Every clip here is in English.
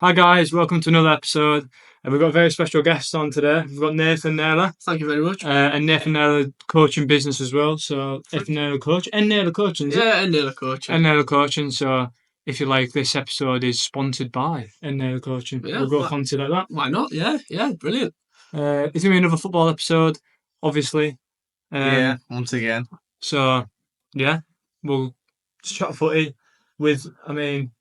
Hi guys, welcome to another episode. And we've got a very special guest on today. We've got Nathan Naylor. Thank you very much. And Nathan Naylor coaching business as well. So Nathan Naylor coach and Naylor coaching. Yeah, and Naylor coaching. And Naylor coaching. So if you like, this episode is sponsored by Naylor coaching. Yeah, we'll go fancy like that. Why not? Yeah, brilliant. It's gonna be another football episode, obviously. Once again. So yeah, we'll chat footy with. I mean.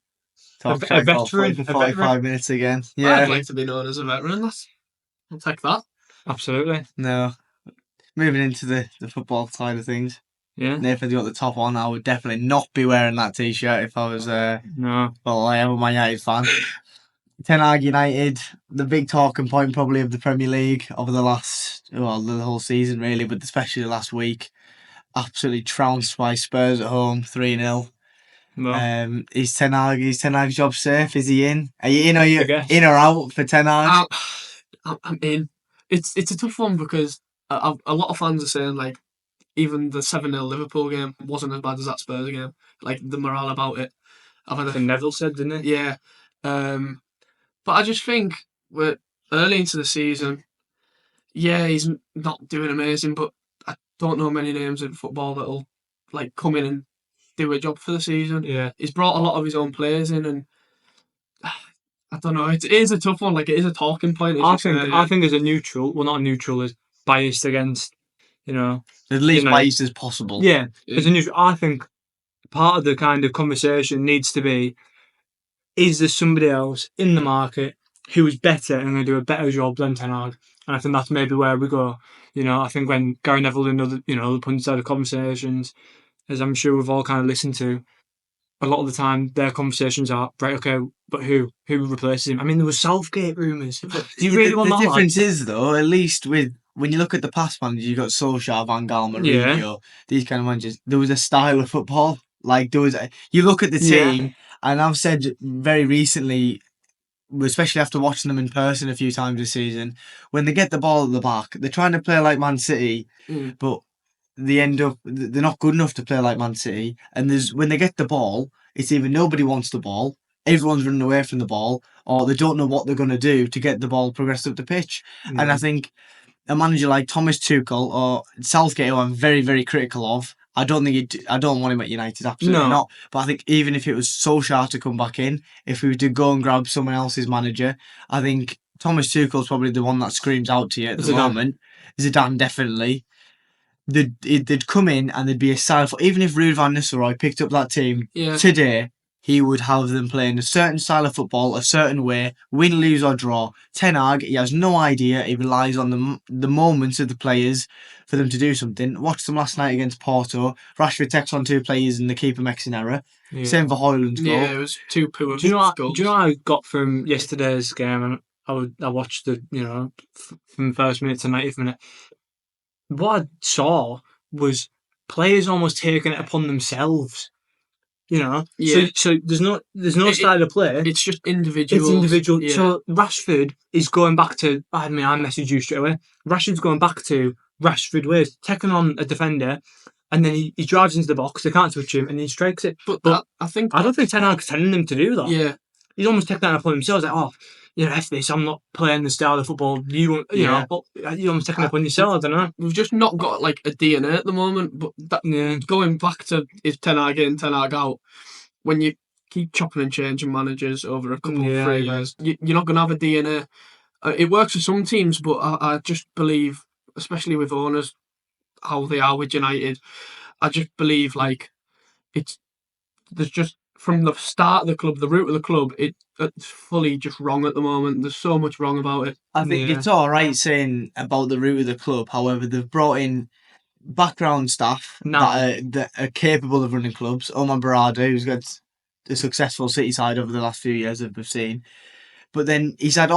A veteran for 45 minutes again. Yeah, I'd like to be known as a veteran. I'll take that. Absolutely. No. Moving into the football side of things. Yeah. Nathan's got the top on. I would definitely not be wearing that t-shirt if I was no. Well, I am a Man United fan. Ten Hag United, the big talking point probably of the Premier League over the whole season really, but especially the last week. Absolutely trounced by Spurs at home, 3-0. No. Is Ten Hag's job safe? Is he in? Are you in or in or out for Ten Hag? I'm in. It's a tough one because a lot of fans are saying like even the 7-0 Liverpool game wasn't as bad as that Spurs game. Like the morale about it. Neville said, didn't he? Yeah. But I just think we're early into the season. Yeah, he's not doing amazing, but I don't know many names in football that'll like come in and do a job for the season. Yeah, he's brought a lot of his own players in, and I don't know. It is a tough one. Like it is a talking point. I think as a neutral, well, not a neutral, is biased against, as least biased as possible. Yeah, as a neutral, I think part of the kind of conversation needs to be: is there somebody else in the market who is better and going to do a better job than Ten Hag? And I think that's maybe where we go. I think when Gary Neville and other, the pundits had the conversations, as I'm sure we've all kind of listened to, a lot of the time their conversations are, right, okay, but who replaces him? I mean, there was Southgate rumours. Do you really want that? The difference is, though, at least when you look at the past managers, you've got Solskjaer, Van Gaal, Mourinho, these kind of managers, there was a style of football. Like, you look at the team, and I've said very recently, especially after watching them in person a few times this season, when they get the ball at the back, they're trying to play like Man City, but they're not good enough to play like Man City. And when they get the ball, it's either nobody wants the ball, everyone's running away from the ball, or they don't know what they're going to do to get the ball progressed up the pitch. And I think a manager like Thomas Tuchel or Southgate, who I'm very, very critical of, I don't want him at United, absolutely not. But I think even if it was Solskjaer to come back in, if we were to go and grab someone else's manager, I think Thomas Tuchel's probably the one that screams out to you at the moment. Zidane, definitely. They'd come in and there'd be a style for, even if Ruud van Nistelrooy picked up that team today, he would have them playing a certain style of football, a certain way, win, lose or draw. Ten Hag, he has no idea. He relies on the moments of the players for them to do something. Watched them last night against Porto. Rashford takes on two players and the keeper makes an errr. Yeah. Same for Højlund's goal. Yeah, it was two poor goals. Do you know what I got from yesterday's game? And I watched the, from the first minute to 90th minute. What I saw was players almost taking it upon themselves. So there's no style of play. It's just individual. It's individual. Yeah. So Rashford is going back to. I messaged you straight away. Rashford's going back to Rashford ways, taking on a defender, and then he drives into the box. They can't touch him, and he strikes it. But I don't think Ten Hag's telling them to do that. Yeah, he's almost taking that upon himself. Like, F this, I'm not playing the style of football you're almost taking it upon yourself. I don't know. We've just not got like a DNA at the moment. But going back to is Ten Hag in, Ten Hag out, when you keep chopping and changing managers over a couple of 3 years, you're not going to have a DNA. It works for some teams, but I just believe, especially with owners, how they are with United, I just believe like there's just, from the start of the club, the root of the club, it's fully just wrong at the moment. There's so much wrong about it. I think it's all right saying about the root of the club. However, they've brought in background staff that are capable of running clubs. Omar Barada, who's got a successful City side over the last few years that we've seen. But then he's had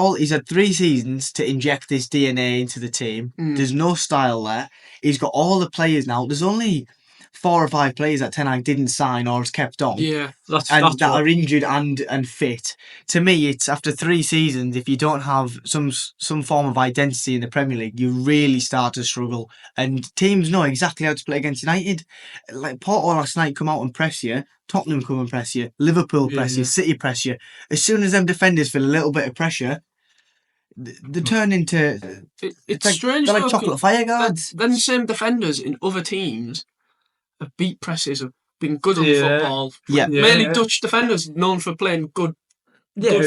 3 seasons to inject this DNA into the team. There's no style there. He's got all the players now. There's only 4 or 5 players that Ten Hag didn't sign or has kept on. Yeah, that's that are injured and fit. To me, it's after 3 seasons, if you don't have some form of identity in the Premier League, you really start to struggle. And teams know exactly how to play against United. Like Porto last night come out and press you, Tottenham come and press you, Liverpool press you, City press you. As soon as them defenders feel a little bit of pressure, they turn into... It's strange, they're like though, chocolate fire guards. Then same defenders in other teams have beat presses, have been good on football. Yeah. Mainly Dutch defenders known for playing good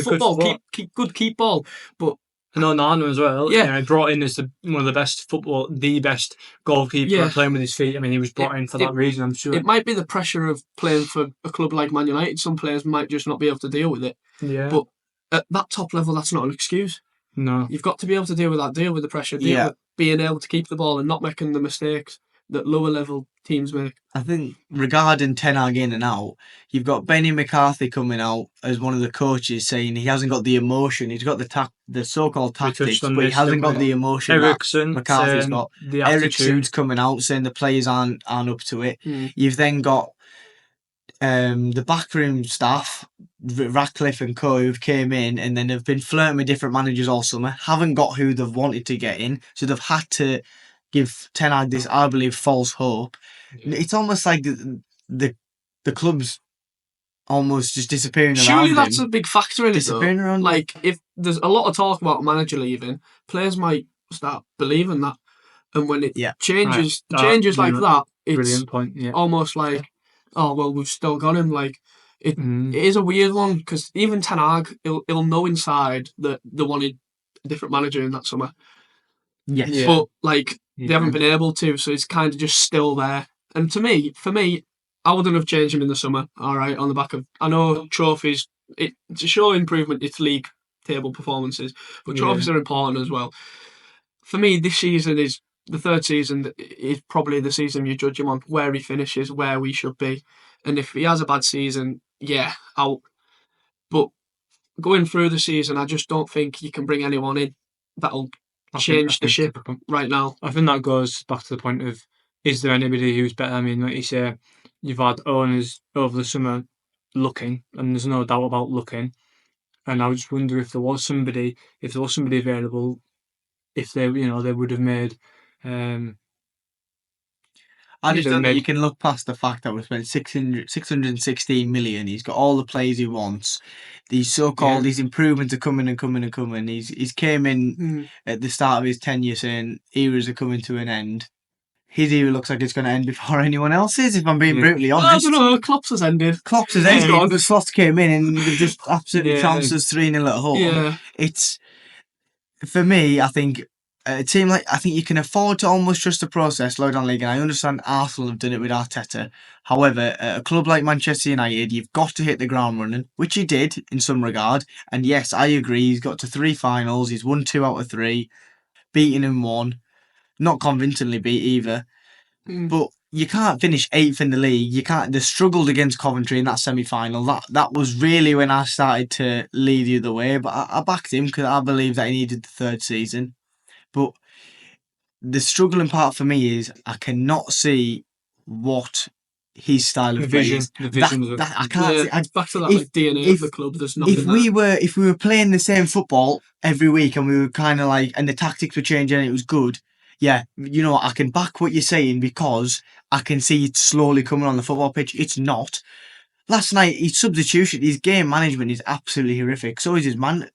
football, keep ball. But Nana as well. Yeah, brought in as one of the best goalkeeper playing with his feet. I mean, he was brought in for that reason, I'm sure. It might be the pressure of playing for a club like Man United. Some players might just not be able to deal with it. Yeah. But at that top level, that's not an excuse. No. You've got to be able to deal with that, deal with the pressure, deal with being able to keep the ball and not making the mistakes that lower level teams make. I think regarding Ten Hag in and out, you've got Benny McCarthy coming out as one of the coaches saying he hasn't got the emotion. He's got the so-called tactics, but he hasn't got the emotion that McCarthy's got. Ericsson's coming out saying the players aren't up to it. You've then got the backroom staff, Ratcliffe and co, who've came in and then have been flirting with different managers all summer, haven't got who they've wanted to get in, so they've had to give Ten Hag this, I believe, false hope. Yeah. It's almost like the club's almost just disappearing around. Surely that's a big factor in it, disappearing though. Around like, if there's a lot of talk about a manager leaving, players might start believing that. And when it changes like that, it's almost like, oh, well, we've still got him. Like, it is a weird one, because even Ten Hag, he'll know inside that they wanted a different manager in that summer. Yes. Yeah. But, like, they haven't been able to, so it's kind of just still there. And for me, I wouldn't have changed him in the summer, all right, on the back of... I know trophies, to show improvement, it's league table performances, but trophies are important as well. For me, this season is... The third season is probably the season you judge him on, where he finishes, where we should be. And if he has a bad season, out. But going through the season, I just don't think you can bring anyone in that'll change the ship right now. I think that goes back to the point of, is there anybody who's better? I mean, like you say, you've had owners over the summer looking, and there's no doubt about looking. And I just wonder if there was somebody available, if they would have made... I just don't think you can look past the fact that we spent 616 million. He's got all the players he wants. These so-called these improvements are coming and coming and coming. He's came in at the start of his tenure saying eras are coming to an end. His era looks like it's going to end before anyone else's, if I'm being brutally honest. I don't know, Klopp's has ended. Klopp's has ended, but Klopp came in and they've just absolutely trounced us 3-0 at home. Yeah. It's, for me, I think... a team like, I think you can afford to almost trust the process low down league, and I understand Arsenal have done it with Arteta. However, at a club like Manchester United, you've got to hit the ground running, which he did in some regard. And yes, I agree, he's got to 3 finals, he's won 2 out of 3, beaten in 1, not convincingly beat either. But you can't finish 8th in the league. You can't. They struggled against Coventry in that semi-final. That was really when I started to lead the other way. But I backed him because I believe that he needed the 3rd season. But the struggling part for me is I cannot see what his style of play is. The vision. I can't. It's back to that DNA of the club. There's nothing. If we were playing the same football every week and we were kind of like, and the tactics were changing and it was good, I can back what you're saying because I can see it slowly coming on the football pitch. It's not. Last night, his substitution, his game management is absolutely horrific. So is his man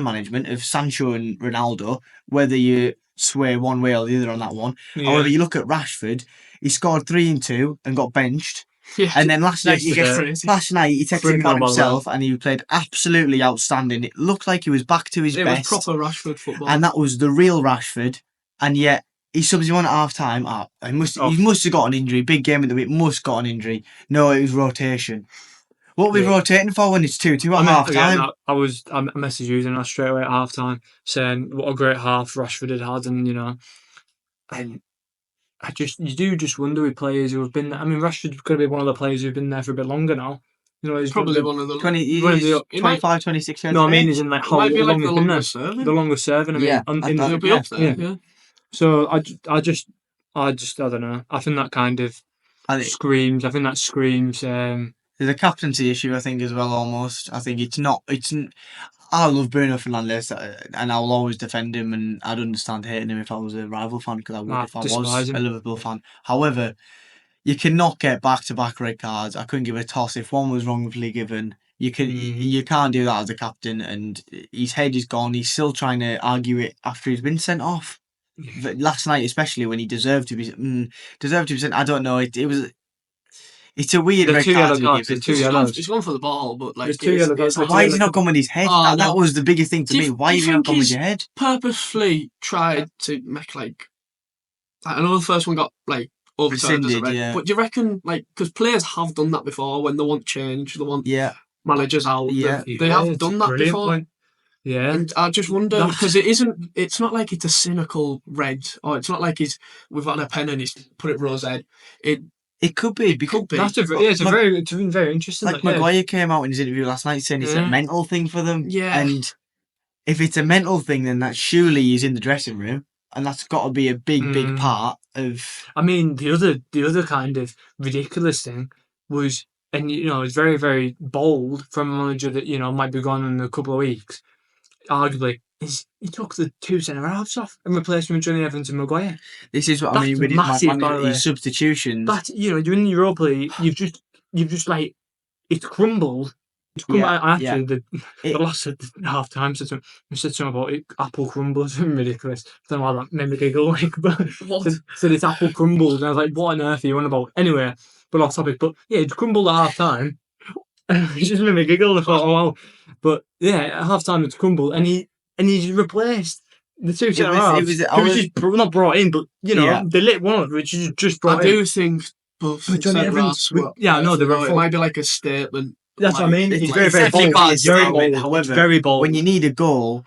management of Sancho and Ronaldo, whether you sway one way or the other on that one. Yeah. However, you look at Rashford, he scored 3 and 2 and got benched. Yeah. And then last night he texted about himself and he played absolutely outstanding. It looked like he was back to his best. It was proper Rashford football. And that was the real Rashford. And yet, he subs you on at half time. He must have got an injury. Big game of the week, must got an injury. No, it was rotation. What are we rotating for when it's 2-2 at half time? I messaged you and straight away at half time saying what a great half Rashford had, and and you do wonder with players who have been there. I mean, Rashford's going to be one of the players who've been there for a bit longer now. He's probably one of the 25, 26 years. No, I mean, he's in like how long he's been there. The longest serving. I mean, he'll be up there. Yeah. So I just I don't know. I think that kind of screams. I think that screams. There's a captaincy issue, I think, as well. Almost, I think it's not. I love Bruno Fernandes, and I'll always defend him, and I'd understand hating him if I was a rival fan, because I would if I was a Liverpool fan. However, you cannot get back-to-back red cards. I couldn't give a toss if one was wrongfully given. You can't do that as a captain, and his head is gone. He's still trying to argue it after he's been sent off. Last night, especially, when he deserved to be sent. I don't know. It's a weird red card. He's gone for the ball, but like, why is he not gone with his head? That was the biggest thing to me. Why is he not gone with your head? Purposefully tried to make like. I know the first one got like overturned as a red, but do you reckon like because players have done that before when they want change, they want managers out. They have done that before. Point. Yeah, and I just wonder because it's not like it's a cynical red, or it's not like we've got a pen and he's put it rose head. It could be. That's it's very interesting. Like Maguire came out in his interview last night saying it's a mental thing for them. Yeah, and if it's a mental thing, then that surely is in the dressing room. And that's got to be a big part of. I mean, the other kind of ridiculous thing was, and it's very, very bold from a manager that might be gone in a couple of weeks. Arguably, is he took the two centre halves off and replaced them with Johnny Evans and Maguire. This is what I mean with his substitutions. That you're in the Europa League, you've just like it's crumbled. Actually, the last half time said something about it, apple crumbles. Ridiculous. I don't know why that made me giggle. But said it's apple crumbles, and I was like, "What on earth are you on about?" Anyway, but off topic. But yeah, it crumbled at half time. It just made me giggle. I thought, "Oh wow!" But yeah, at half time it's crumbled, and he's replaced the two centre halves. It was just not brought in, but they lit one of which is just brought in. I do think both Johnny Evans. I know it might be like a statement. That's what I mean. It's very, very bold. However, very bold. When you need a goal,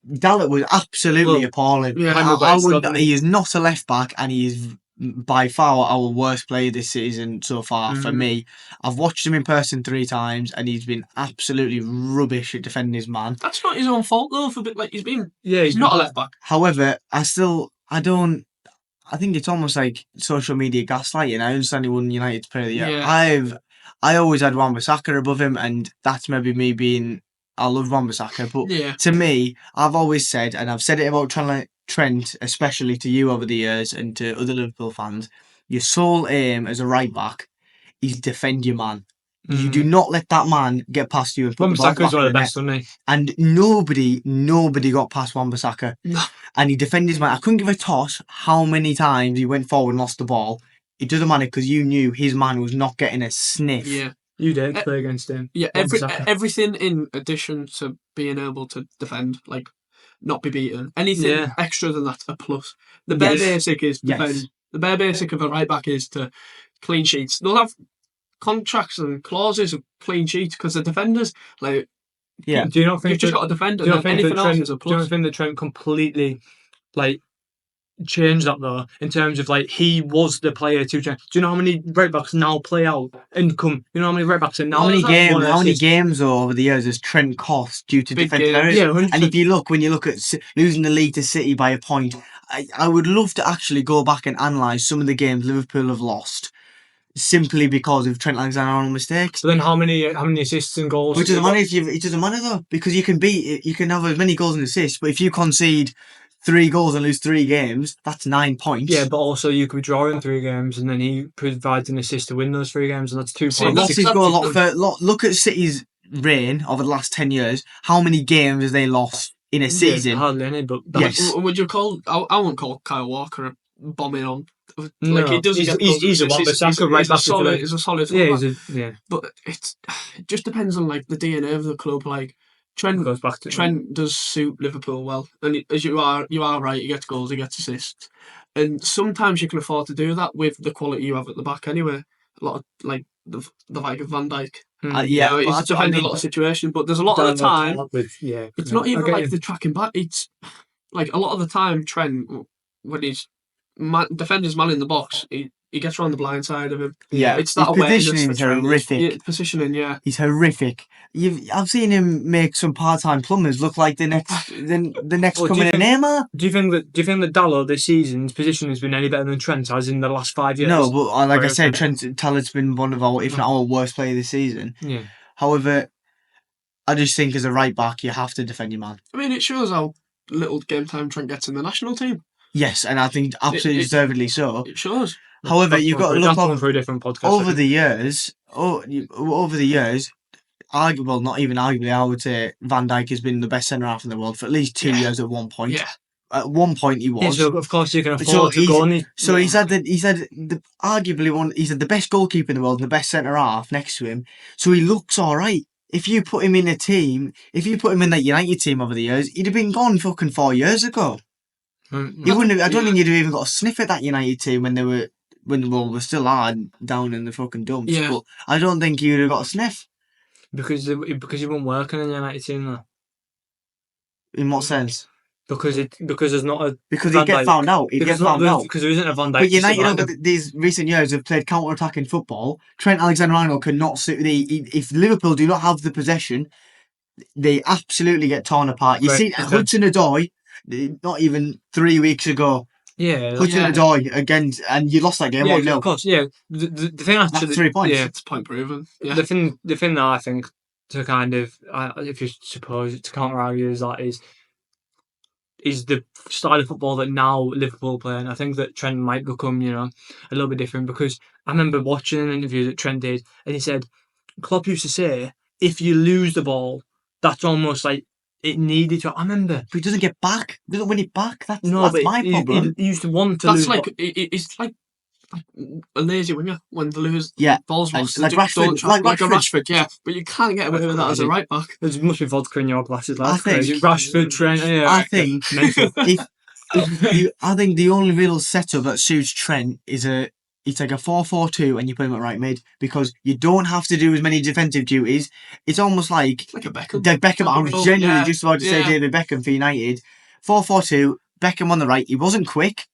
Dalot was absolutely appalling. Yeah, he is not a left back, and he is by far our worst player this season so far for me. I've watched him in person 3 times, and he's been absolutely rubbish at defending his man. That's not his own fault though. For a bit like he's not a left back. However, I think it's almost like social media gaslighting. I understand he won United's Player of the Year. Yeah. I always had Wan-Bissaka above him, and that's maybe me being. I love Wan-Bissaka, but to me, I've always said, and I've said it about Trent, especially to you over the years and to other Liverpool fans, your sole aim as a right back is defend your man. You do not let that man get past you and put the ball back in one of the best, wasn't he? And nobody got past Wan-Bissaka. No. And he defended his man. I couldn't give a toss how many times he went forward and lost the ball. It doesn't matter because you knew his man was not getting a sniff. Yeah. You did play against him. Yeah, everything in addition to being able to defend, like not be beaten. Anything extra than that's a plus. The bare basic is defend. The bare basic of a right back is to clean sheets. They'll have contracts and clauses of clean sheets because the defenders like. Yeah. Do you not think you've just got a defender? Anything else is a plus. Do you not think that Trent completely change that though in terms of he was the player to change? Do you know how many right backs now play out and come? You know how many right backs are now? How many games over the years has Trent cost due to defensive errors? Yeah, 100%. And if you look at losing the league to City by a point, I would love to actually go back and analyse some of the games Liverpool have lost simply because of Trent Alexander-Arnold mistakes. But then how many assists and goals? It doesn't matter though, because you can have as many goals and assists, but if you concede 3 goals and lose 3 games, that's 9 points. Yeah, but also you could draw in 3 games and then he provides an assist to win those 3 games, and that's 2 points. Losses go a lot further. Look at City's reign over the last 10 years. How many games have they lost in a season? Hardly any, but would you call? I wouldn't call Kyle Walker a bombing on. No, he does. He's a Wan-Bissaka right back. He's a solid. But it just depends on the DNA of the club. Trent goes back to Trent does suit Liverpool well, and as you are right. He gets goals, he gets assists, and sometimes you can afford to do that with the quality you have at the back. Anyway, a lot of the like of Van Dijk. He's defending a lot of situations, but there's a lot of the time. It's not even the tracking back. It's a lot of the time Trent, when he's defending his man in the box, he gets around the blind side of him. Yeah, It's that his awareness positioning for is trainers. horrific. Yeah, positioning, yeah. He's horrific. I've seen him make some part-time plumbers look like the next Well, coming in Neymar. Do you think that Dallo this season's position has been any better than Trent has in the last 5 years? No, but like I said, Trent Tallett's been one of our, if not our worst player this season. Yeah. However, I just think as a right back, you have to defend your man. I mean, it shows how little game time Trent gets in the national team. Yes, and I think absolutely deservedly so. It shows. However, you've got to look for a different podcast. over the years. Well, not even arguably, I would say Van Dijk has been the best centre half in the world for at least 2 years at one point. Yeah. At one point, he was. Yeah, so of course you can afford to go on. He's had arguably he's had the best goalkeeper in the world and the best centre half next to him. So he looks all right. If you put him in a team, if you put him in that United team over the years, he'd have been gone fucking 4 years ago. He wouldn't have, I don't think he'd have even got a sniff at that United team when they were still hard down in the fucking dumps. Yeah. But I don't think he would have got a sniff. Because he wasn't working in the United team though. In what sense? Because there's not a Because he'd get found out. He'd get found out. Because there isn't a Van Dijk. But United over these recent years have played counter-attacking football. Trent Alexander-Arnold cannot suit if Liverpool do not have the possession, they absolutely get torn apart. You see Hudson-Odoi, not even 3 weeks ago. Yeah, Hudson-Odoi against, and you lost that game 1-0. Of course, yeah. The thing actually, that's 3 points. Yeah, it's point proven. Yeah. The thing that I think to kind of, if you suppose to counter argue is the style of football that now Liverpool play, and I think that Trent might become, a little bit different, because I remember watching an interview that Trent did, and he said, Klopp used to say, if you lose the ball, that's almost like it needed to. I remember. But he doesn't get back. He doesn't win it back. That's my problem. He used to want to lose. It's like a lazy winger when they lose. Yeah, balls lost. Like Rashford. Like a Rashford, yeah. But you can't get away with that as a right back. There must be vodka in your glasses. I think Rashford, Trent. Yeah, I think I think the only real setup that suits Trent is it's like a 4-4-2 and you put him at right mid, because you don't have to do as many defensive duties. It's almost like a Beckham. Beckham. I was genuinely just about to say David Beckham for United. 4-4-2, Beckham on the right. He wasn't quick,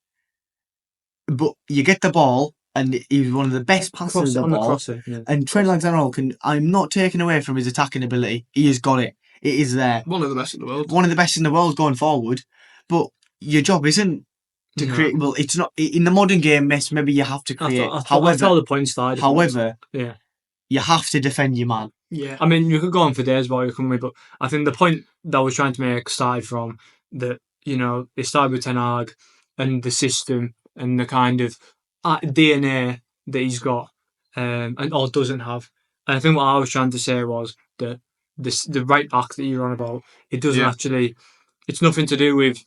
but you get the ball, and he was one of the best passers of the ball. Crosser, yeah. And Trent Alexander-Arnold I'm not taking away from his attacking ability. He has got it. It is there. One of the best in the world. One of the best in the world going forward. But your job isn't to create. Well, it's not in the modern game. Maybe you have to create. However, the point side. Yeah, you have to defend your man. Yeah, I mean, you could go on for days while you're coming, but I think the point that I was trying to make started from that. It started with Ten Hag and the system and the kind of DNA that he's got, and or doesn't have. And I think what I was trying to say was that the right back that you're on about, it doesn't actually. It's nothing to do with.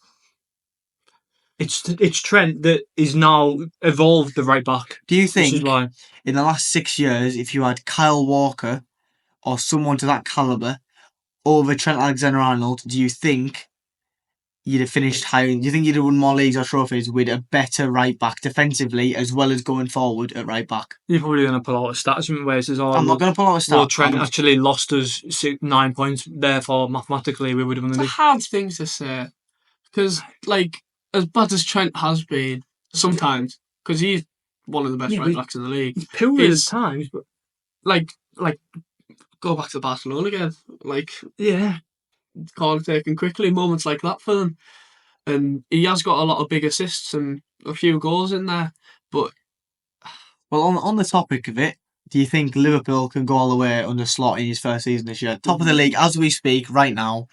It's Trent that is now evolved the right back. Do you think in the last 6 years, if you had Kyle Walker or someone to that calibre over Trent Alexander-Arnold, do you think you'd have finished higher? Do you think you'd have won more leagues or trophies with a better right back defensively as well as going forward at right back? You're probably going to pull out a stats from where it says, I'm not going to pull out a stat. Well, Trent actually lost us 9 points, therefore mathematically we would have won the league. It's a hard thing to say, because as bad as Trent has been sometimes, because he's one of the best right backs in the league. Poor at times, but go back to Barcelona again. Corner taken quickly, moments like that for them. And he has got a lot of big assists and a few goals in there. But on the topic of it, do you think Liverpool can go all the way under Slot in his first season this year? Top of the league as we speak right now.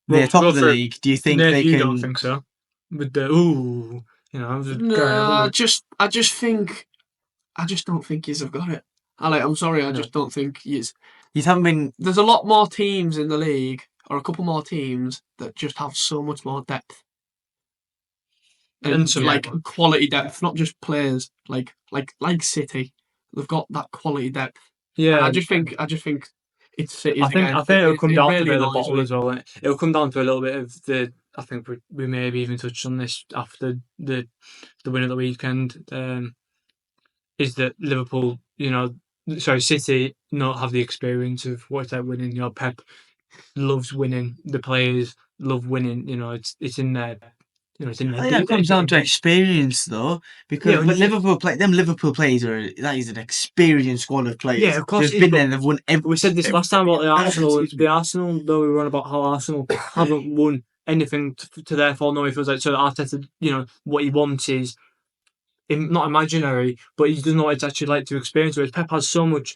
They're top of the league. Do you think they can? I don't think so. With the I just don't think he's have got it. I'm sorry, I just don't think he's. You haven't been. There's a lot more teams in the league, or a couple more teams that just have so much more depth, and quality depth, not just players. Like City, they've got that quality depth. Yeah, and I just think it's City. I think it'll come down to the bottle as well. It'll come down to a little bit of the. I think we maybe even touched on this after the win of the weekend. Is that Liverpool? City not have the experience of what it's like winning. Pep loves winning. The players love winning. It's in their didn't. I think that comes down to experience, though, because when Liverpool play, them Liverpool players that is an experienced squad of players. Yeah, of course. They've been there. They've won. We said this last time about the Arsenal. The Arsenal, though, we were on about how Arsenal haven't won anything to therefore know he feels like so that Arteta, what he wants is not imaginary, but he doesn't know what it's actually like to experience. Whereas Pep has so much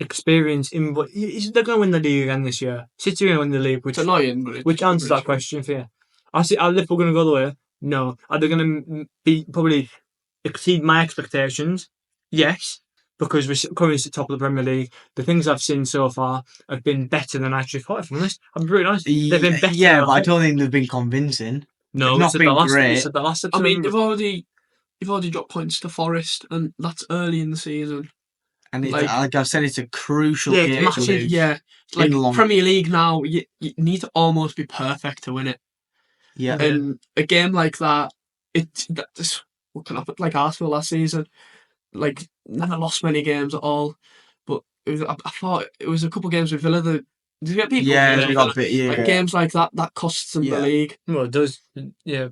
experience in what they're going to win the league again this year. City are going to win the league, which it's annoying, but which answers that question for you. Are Liverpool going to go the way? No. Are they going to probably exceed my expectations? Yes, because we're currently at the top of the Premier League. The things I've seen so far have been better than I actually thought. If I'm honest, I'm pretty honest. They've been better. Yeah, but I don't think they've been convincing. No, not been great. I mean, they've already dropped points to Forest, and that's early in the season. And like I've said, it's a crucial game. It's massive. Yeah, like Premier League now, you need to almost be perfect to win it. Yeah, and a game like that, what can happen? Like Arsenal last season, like never lost many games at all, but I thought it was a couple of games with Villa that. Did you get people? Yeah, we got a bit. Yeah, like games like that costs them the league. Well, it does. Yeah.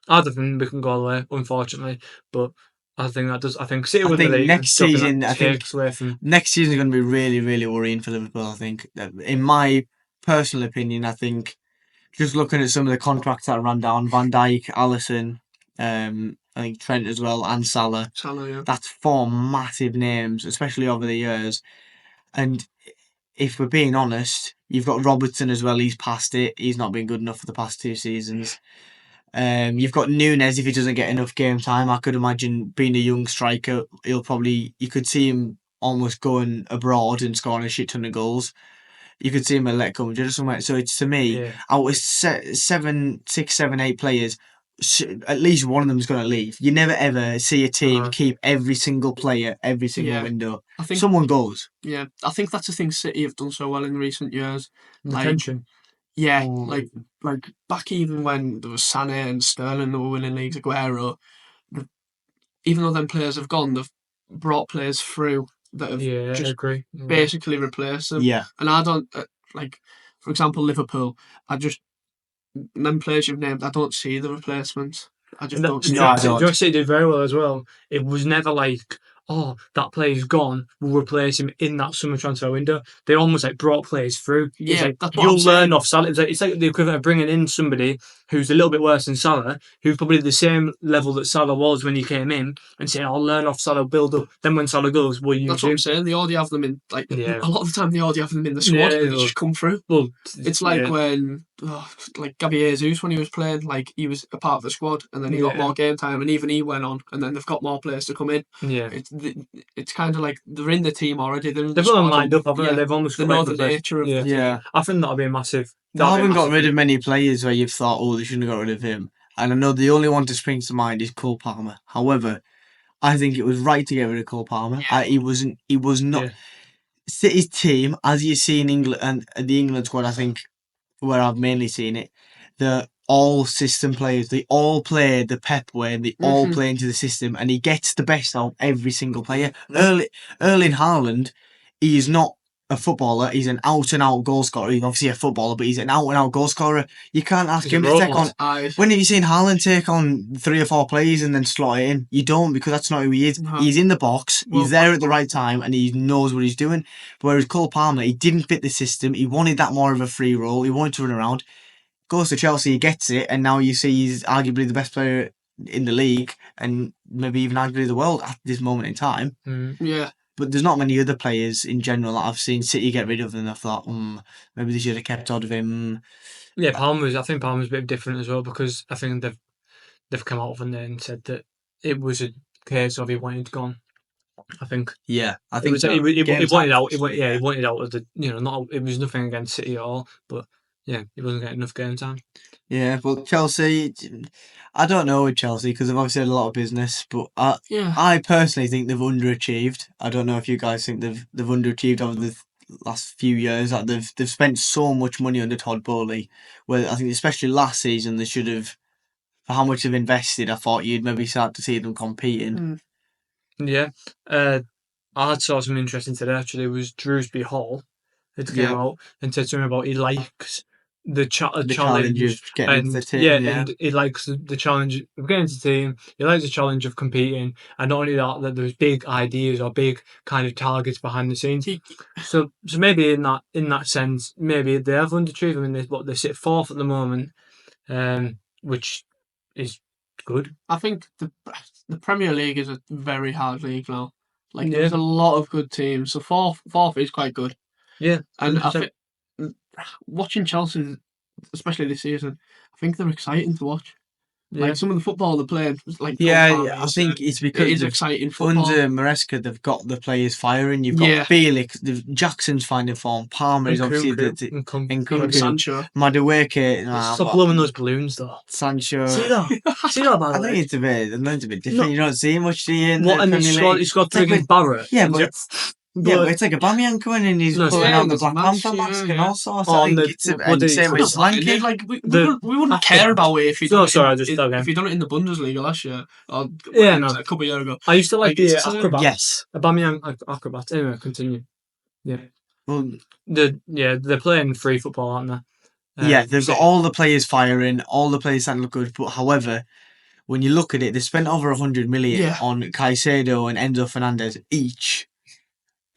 I don't think we can go all the way, unfortunately, but I think that does. I think City win the league. Next season is going to be really, really worrying for Liverpool. I think, in my personal opinion, I think just looking at some of the contracts that ran down, Van Dijk, Alisson, I think Trent as well, and Salah. Yeah. That's 4 massive names, especially over the years. And if we're being honest, you've got Robertson as well. He's past it. He's not been good enough for the past 2 seasons. You've got Núñez. If he doesn't get enough game time, I could imagine being a young striker, you could see him almost going abroad and scoring a shit ton of goals. You could see him at Cumbria somewhere. So it's, to me, out of 6, 7, 8 players, at least one of them is going to leave. You never ever see a team keep every single player, every single window. I think someone goes. Yeah, I think that's the thing City have done so well in recent years. Retention. Yeah, like back even when there was Sané and Sterling that were winning leagues, Aguero, even though them players have gone, they've brought players through that have basically replaced them. Yeah. And I don't, for example, Liverpool, them players you've named, I don't see the replacements. I just don't see it. Just City did very well as well. It was never like, that player's gone, we'll replace him in that summer transfer window. They almost brought players through. Yeah, that's what you'll learn off Salah. It's like the equivalent of bringing in somebody who's a little bit worse than Salah, who's probably the same level that Salah was when he came in, and saying, I'll learn off Salah, build up. Then when Salah goes, what you That's what I'm saying. They already have them in, a lot of the time they already have them in the squad. They just come through. Well, it's like when, Gabi Jesus, when he was playing, he was a part of the squad, and then he got more game time, and even he went on, and then they've got more players to come in. Yeah. It's kind of like they're in the team already. They've got them lined up, haven't they? They've almost know the nature of the team. Yeah. I think that'll be a massive. They haven't got rid of many players where you've thought, they shouldn't have got rid of him. And I know the only one to spring to mind is Cole Palmer. However, I think it was right to get rid of Cole Palmer. Yeah. He was not. Yeah. City's team, as you see in England and the England squad, I think, where I've mainly seen it, they're all system players. They all play the Pep way, and they all play into the system, and he gets the best out of every single player. Erling Haaland, he is not a footballer. He's an out-and-out goal scorer. He's obviously a footballer, but he's an out-and-out goal scorer. You can't ask him to take on... When have you seen Haaland take on 3 or 4 players and then slot it in? You don't, because that's not who he is. No. He's in the box, he's there at the right time, and he knows what he's doing. Whereas Cole Palmer, he didn't fit the system. He wanted that more of a free role. He wanted to run around. Goes to Chelsea, he gets it, and now you see he's arguably the best player in the league, and maybe even arguably the world at this moment in time. Yeah. But there's not many other players in general that I've seen City get rid of, and I thought, maybe they should have kept hold of him. Yeah, I think Palmer's a bit different as well, because I think they've come out of it and said that it was a case of he wanted gone. I think. Yeah, I think he wanted out. He wanted out of the. It was nothing against City at all, but yeah, he wasn't getting enough game time. Yeah, but Chelsea, I don't know with Chelsea because they've obviously had a lot of business, but I personally think they've underachieved. I don't know if you guys think they've underachieved over the last few years. Like they've spent so much money under Todd Bowley, where I think especially last season they should have, for how much they've invested, I thought you'd maybe start to see them competing. Yeah, I saw something interesting today. Actually, it was Drewsbury Hall. It came out and said something about he likes the challenge of getting and into the team. and he likes the challenge of getting into the team. He likes the challenge of competing, and not only that there's big ideas or big kind of targets behind the scenes. So maybe in that sense, maybe they have underachieved him in this, but they sit fourth at the moment, which is good. I think the Premier League is a very hard league now. Like there's a lot of good teams, so fourth is quite good. Yeah, and I think watching Chelsea, especially this season, I think they're exciting to watch. Yeah. Like some of the football they're playing, like I think it's because it is exciting football. Under Maresca, they've got the players firing. You've got Felix, Jackson's finding form. Palmer is obviously and Sancho. Madueke. Stop blowing those balloons though. Sancho. See that? I think it's a bit different. You don't see much, do you? He's got frigging Barrett. Yeah, but it's like a Bamiyang coming in. He's pulling out the Black Panther mask and all sorts. I think it's the same with Slanky. Like we wouldn't care about it if you done if you done it in the Bundesliga last year or a couple of years ago. I used to like the acrobat. Yes, Bamiyang acrobat. Anyway, continue. Yeah. Well, they're playing free football, aren't they? They've got all the players firing, all the players that look good. But however, when you look at it, they spent over 100 million on Caicedo and Enzo Fernandez each.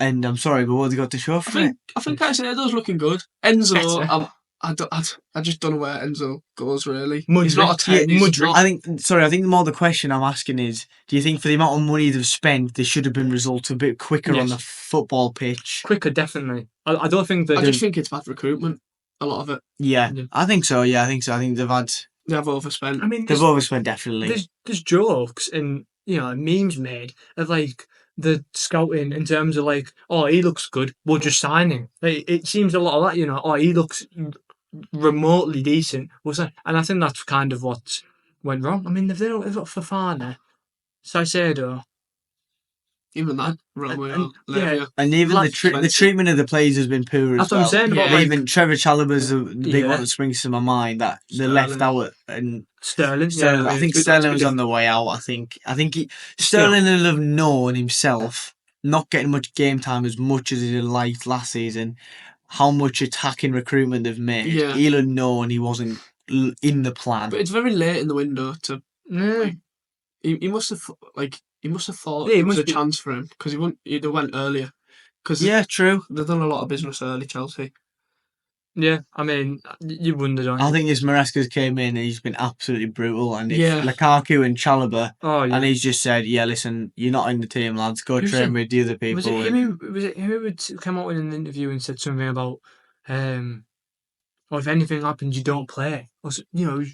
And I'm sorry, but what have they got to show for it? I think Caicedo's looking good. Enzo, I just don't know where Enzo goes really. He's not a 10. I think more the question I'm asking is, do you think for the amount of money they've spent, they should have been results a bit quicker on the football pitch? Quicker, definitely. I don't think I just think it's bad recruitment. A lot of it. Yeah. I think so. I think they have overspent. I mean, they've overspent definitely. There's jokes and memes made of like the scouting in terms of like, oh, he looks good, we'll just sign him. Like, it seems a lot of that, oh, he looks remotely decent, and I think that's kind of what went wrong. I mean, they've got Fofana, Caicedo, even that, and even the treatment of the players has been poor. That's what I'm saying. Even Trevor Chalobah's the big one that springs to my mind that they left out, and Sterling. I think Sterling was on the way out. I think Sterling will have known himself, not getting much game time as much as he liked last season, how much attacking recruitment they've made. Yeah. He'll have known he wasn't in the plan. But it's very late in the window to. He must have thought it was a chance for him because he'd have went earlier. True. They've done a lot of business early, Chelsea. Yeah, I mean, you wonder, don't you? I think this Maresca's came in and he's been absolutely brutal. And Lukaku and Chalobah, and he's just said, listen, you're not in the team, lads. Go train with the other people. Was it who would come out in an interview and said something about, if anything happens, you don't play? Or, was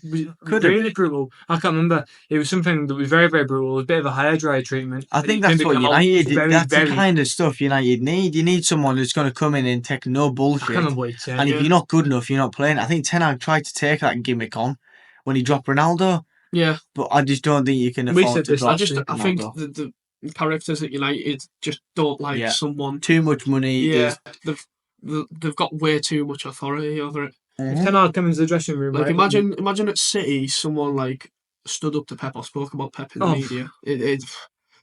really brutal. I can't remember. It was something that was very, very brutal. It was a bit of a hairdryer treatment. I think that's what United. That's the kind of stuff United need. You need someone who's going to come in and take no bullshit. And if you're not good enough, you're not playing. I think Ten Hag tried to take that gimmick on when he dropped Ronaldo. Yeah, but I just don't think you can afford to drop Ronaldo. I think the characters at United just don't like someone. Too much money. Yeah, they've got way too much authority over it. If Ten Hag come into the dressing room, like imagine at City, someone like stood up to Pep or spoke about Pep in the media.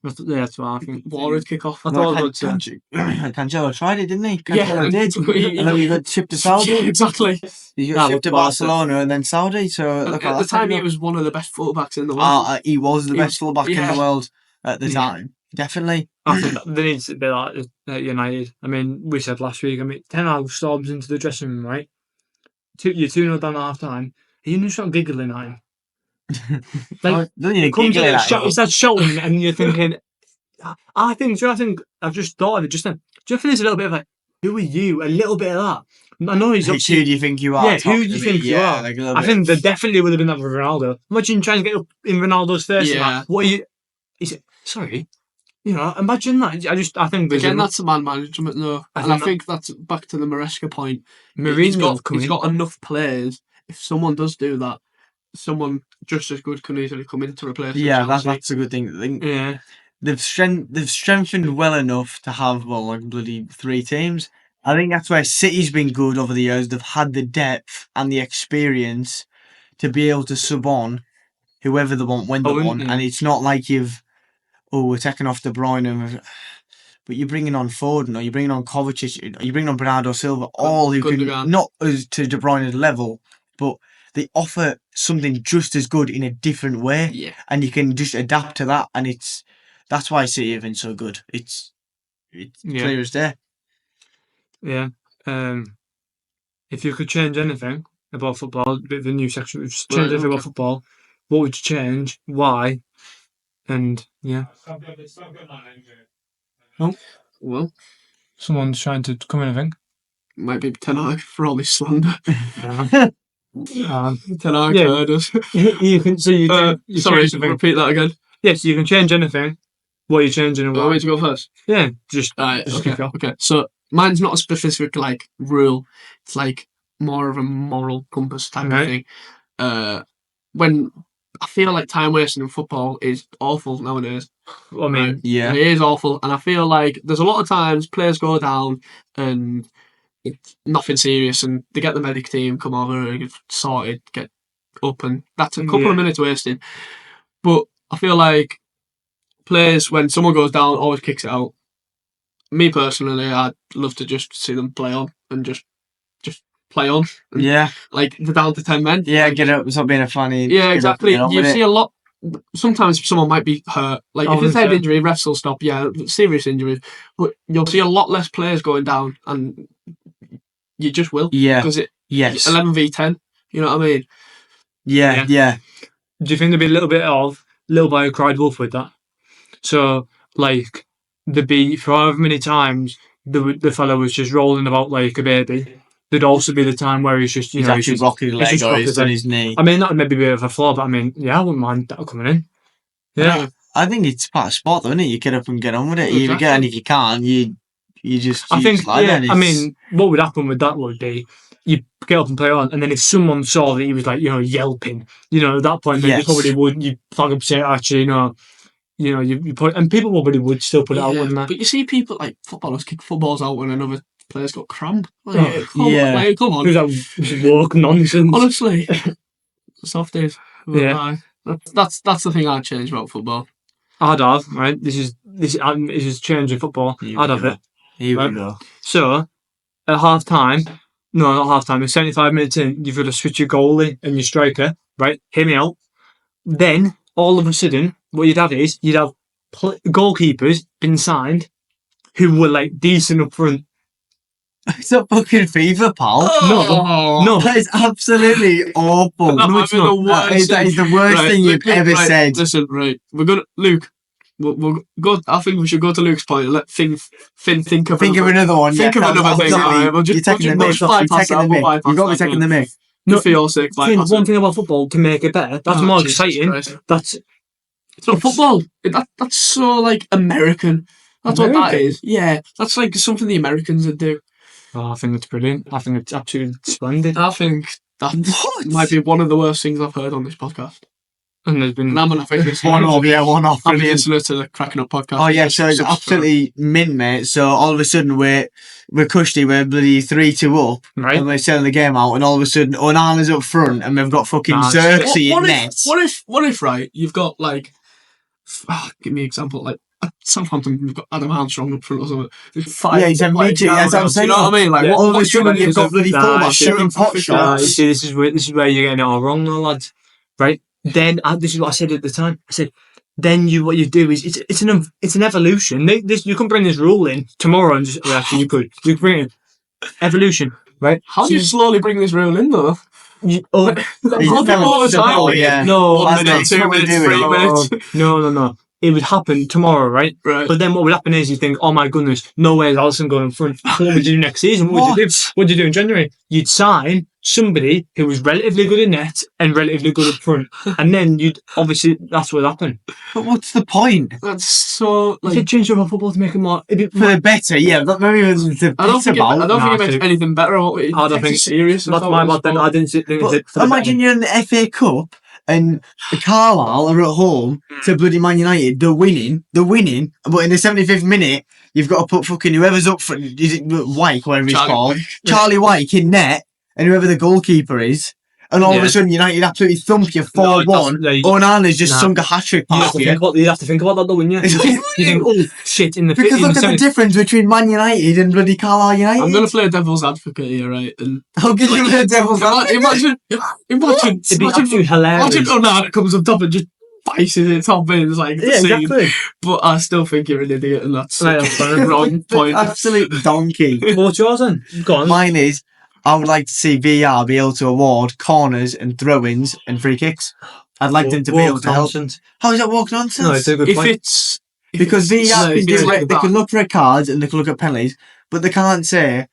That's what I think. War would kick off. I thought Cancelo tried it, didn't he? Cancelo did. And then we got shipped to Saudi. Exactly. He got shipped to Barcelona and then Saudi. So at the time, he was one of the best fullbacks in the world. He was the best fullback in the world at the time. Definitely. I think there needs to be like at United. I mean, we said last week. I mean, Ten Hag storms into the dressing room, right? You're 2-0 down at half time. You just start giggling at him. He starts shouting, and you're thinking, I think I've just thought of it just then. Do you think there's a little bit of like, who are you? A little bit of that. I know he's who do you think you are? Yeah, who do you think you are? Like I think there definitely would have been that with Ronaldo. Imagine trying to get up in Ronaldo's face. Yeah. Like, what are you? He said, sorry. Imagine that. I think that's a man management though. I think that's back to the Maresca point. He's got enough players. If someone does do that, someone just as good can easily come in to replace him. Yeah, that's a good thing. Yeah. They've strengthened well enough to have bloody 3 teams. I think that's where City's been good over the years. They've had the depth and the experience to be able to sub on whoever they want when they want, and it's not like we're taking off De Bruyne and but you're bringing on Foden, or you're bringing on Kovacic, or you're bringing on Bernardo Silva, all who Gundogan. can, not as to De Bruyne's level, but they offer something just as good in a different way, Yeah. and you can just adapt to that, and that's why City have been so good. It's clear as day. Yeah. If you could change anything about football, a bit of a new section, just change anything about football, what would you change? Why? And yeah. Oh, well, someone's trying to come in, I think. Might be Ten Hag for all this slander. Ten Hag heard us. You can. So you sorry, repeat that again. Yes, you can change anything. What are you changing? And why? Want me to go first? Yeah, just okay. So mine's not a specific like rule. It's like more of a moral compass type of thing. When I feel like time wasting in football is awful nowadays. I mean, yeah, it is awful, and I feel like there's a lot of times players go down and it's nothing serious, and they get the medic team come over and get sorted, get up, and that's a couple of minutes wasted. But I feel like players, when someone goes down, always kicks it out. Me personally, I'd love to just see them play on and just play on. Yeah, like they're down to 10 men. Yeah, get up. Stop being a funny. Yeah, exactly. You see a lot. Sometimes someone might be hurt. Like if it's head injury, refs will stop. Yeah, serious injuries. But you'll see a lot less players going down, and you just will. Yeah. Because 11v10. You know what I mean? Yeah. Do you think there'd be a little bit of little boy who cried wolf with that? So like there'd be for however many times the fellow was just rolling about like a baby. There'd also be the time where he's just, he's actually rocking his leg or he's on his knee. I mean, that would maybe be a bit of a flaw, but I mean, yeah, I wouldn't mind that coming in. Yeah. I think it's part of sport, though, isn't it? You get up and get on with it. Exactly. You get, and if you can't, you just. I think, I mean, what would happen with that would be you get up and play on, and then if someone saw that he was like, yelping, at that point, then you probably would, you flag up say, actually, you put, and people probably would still put it out, wouldn't they? But you see people like footballers kick footballs out when another players got cramp. Come on. Who's that woke nonsense? Honestly. Soft days. Yeah. That's the thing I'd change about football. I'd have, right? This is changing football. I'd have it. Here we go. So, at half time, no, not half time, it's 75 minutes in, you've got to switch your goalie and your striker, right? Hear me out. Then, all of a sudden, what you'd have is, you'd have goalkeepers been signed who were like decent up front. It's a fucking fever, pal. No. That is absolutely awful. No, it's not. That is the worst thing you've ever said. Listen, right. We're going to... Luke, we'll go... I think we should go to Luke's point and let Finn think of another one. Think of another thing. You're taking the mic. You've got to be taking the mic. No, for your sake. One thing about football to make it better, that's more exciting. It's not football. That's so, like, American. That's what that is. Yeah. That's, like, something the Americans would do. Oh, I think it's brilliant. I think it's absolutely splendid. I think that might be one of the worst things I've heard on this podcast. And there's been... And I'm going to think this one off. I'm a listener to the Crackin Up podcast. Oh, yeah, so it's absolutely mint, mate. So all of a sudden we're cushy, we're bloody 3-2 up, right? And we're selling the game out, and all of a sudden Onana's up front, and we've got fucking Xerxes in net. What if, right, you've got, like... give me an example, like, Southampton, we've got Adam Armstrong up front or something. He's a midget. That's what I'm saying. You know what I mean? Like, all of a sudden you've got bloody fullback shooting pot shots. See, this is where you're getting it all wrong, though, lads. Right? Then this is what I said at the time. I said, then what you do is it's an evolution. You can bring this rule in tomorrow and just actually you could bring it evolution, right? How do you slowly bring this rule in though? All the time. Yeah. No, 1 minute, 2 minutes, 3 minutes. No. It would happen tomorrow, right? But then what would happen is you think, oh my goodness, no way is Alisson going in front. What would you do next season? What would you do in January? You'd sign somebody who was relatively good in net and relatively good up front. And then obviously, that's what would happen. But what's the point? That's so... Like, you could change your football to make it more... For the better, yeah. But maybe I don't think it makes anything better. I don't think it's serious. That's my bad then. I didn't think it... Imagine you're in the FA Cup and Carlisle are at home to bloody Man United. They're winning, but in the 75th minute, you've got to put fucking whoever's up front, is it Wyke, whatever he's called? Charlie Wyke in net, and whoever the goalkeeper is, and all of a sudden United absolutely thump you 4-1. Onana's just sunk a hat-trick past you. You'd have to think about that though, wouldn't you? You think, oh shit, in the because look at the difference between Man United and bloody Carlisle United. I'm going to play a devil's advocate here, right? And I'll give you a devil's advocate. Imagine, it'd be absolutely hilarious. Imagine Onana comes up top and just vices it top in. It's like, exactly. But I still think you're an idiot, and that's such a wrong point. Absolute donkey. What's yours then? Go on. Mine is, I would like to see VAR be able to award corners and throw-ins and free kicks. I'd like them to be able to help. How is that walk nonsense? No, it's a good point. Because VAR can do it, they can look for red cards and they can look at penalties, but they can't say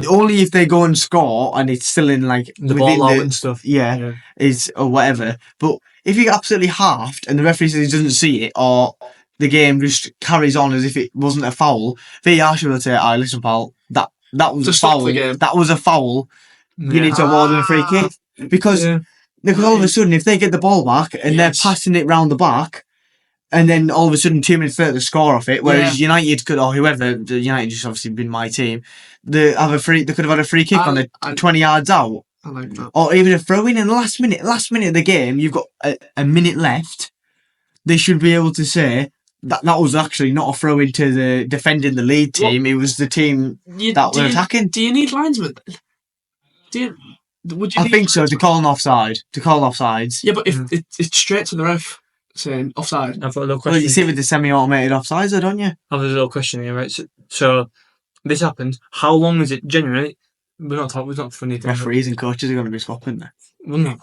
only if they go and score and it's still in like the ball out and stuff. Yeah, is or whatever. But if you get absolutely halved and the referee says he doesn't see it, or the game just carries on as if it wasn't a foul, VAR should say, "Alright, listen, pal, that was a foul. That was a foul. You need to award them a free kick." Because all of a sudden, if they get the ball back and they're passing it round the back, and then all of a sudden 2 minutes later they score off it, whereas United could, or whoever, United just obviously been my team, they could have had a free kick on the 20 yards out. I like that. Or even a throw in the last minute of the game, you've got a minute left. They should be able to say that was actually not a throw into the defending the lead team. It was the team that were attacking. Do you need linesmen? I think so, to call an offside. To call offsides. Yeah, but if it's straight to the ref saying offside. I've got a little question. Well, you see with the semi-automated offsides, though, don't you? I've got a little question here, right? So this happens. How long is it generally? We're not funny. Referees and coaches are going to be swapping there. Well, no.